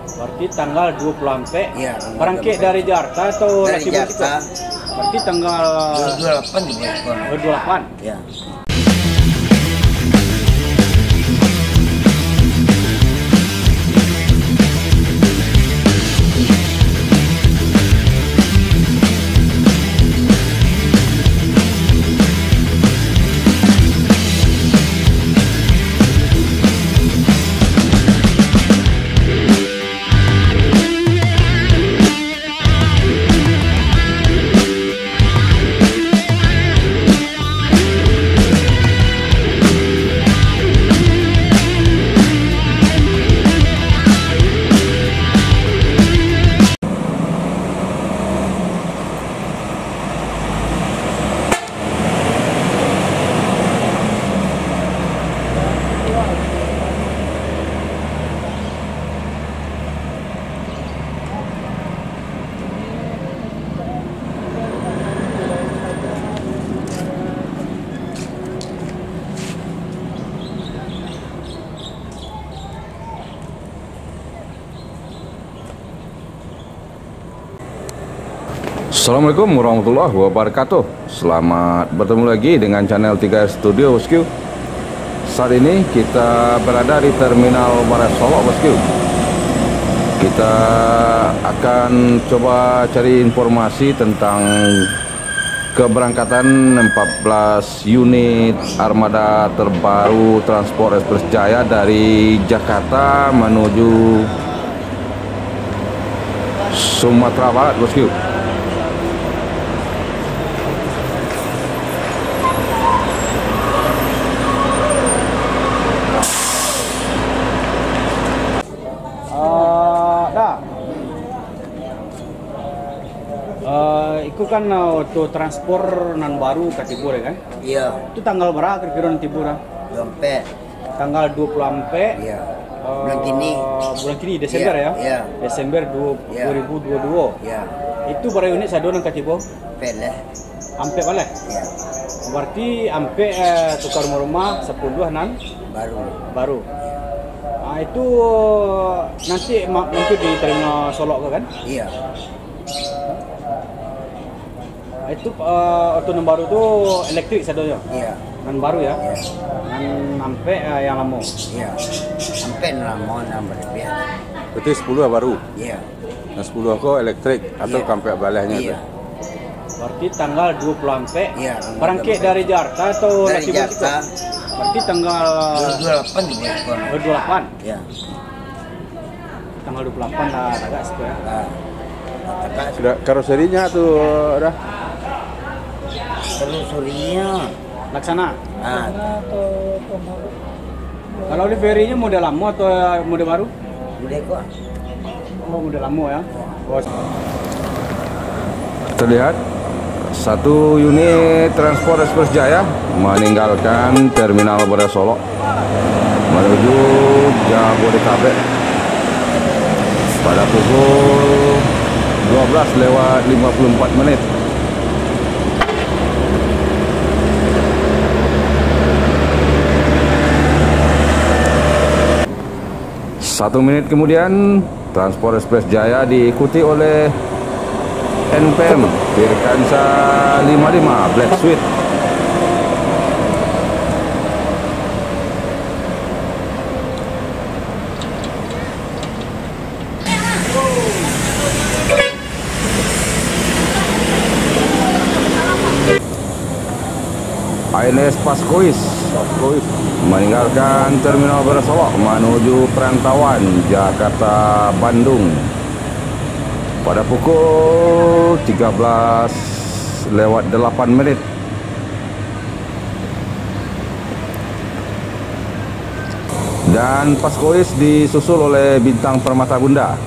Berarti tanggal 20 sampai. Iya. Berangkat dari Jakarta atau Dari lagi Jakarta. Berarti tanggal 28 juga. 28. Ya. Assalamualaikum warahmatullahi wabarakatuh. Selamat bertemu lagi dengan channel 3 Studio, bosku. Saat ini kita berada di Terminal Barat Solok, bosku. Kita akan coba cari informasi tentang keberangkatan 14 unit armada terbaru Transport Express Jaya dari Jakarta menuju Sumatera Barat, bosku. Itu kan auto transport nan baru ke Tibur ya kan? Iya. Itu tanggal berapa kira-kira nanti Tibur? Sampai. Tanggal 20 sampai. Iya. Bulan kini. Bulan kini Desember ya? Iya. Desember 2022. Iya. Itu berapa unit saya nang ke Tibur? Peleh. Ampe balik. Iya. Berarti ampe tukar rumah 10 nan baru. Nah, itu nanti mungkin di terminal Solok kan? Iya. Itu auto yang baru tuh elektrik sadonya. Iya. Nan baru ya. Iya. Nan sampai yang lama. Iya. Sampai lama berlebih. Berarti 10 baru. Iya. Nah 10 kok elektrik atau Iya. sampai balahnya Iya. Berarti tanggal 20 sampai. Iya. Berangkat dari Jakarta atau Dari lagi Jakarta. Berarti tanggal 28 juga. 28. Iya. Tanggal 28 lah agak sekian ya. Nah, katakan Sudah karoserinya tuh udah. telusurinya. Laksana. Nah, Kalau di ferinya model lama atau model baru? udah kok. Oh, model lama ya. Oh. Terlihat satu unit Transport Express Jaya meninggalkan Terminal Barat Solok menuju Jabodetabek pada pukul 12:54. 1 menit kemudian, Transport Express Jaya diikuti oleh NPM Virkansa 55 Black Suite. ANS Paskois meninggalkan Terminal Barat Solok menuju perantauan Jakarta Bandung pada pukul 13:08. Dan Paskois disusul oleh Bintang Permata Bunda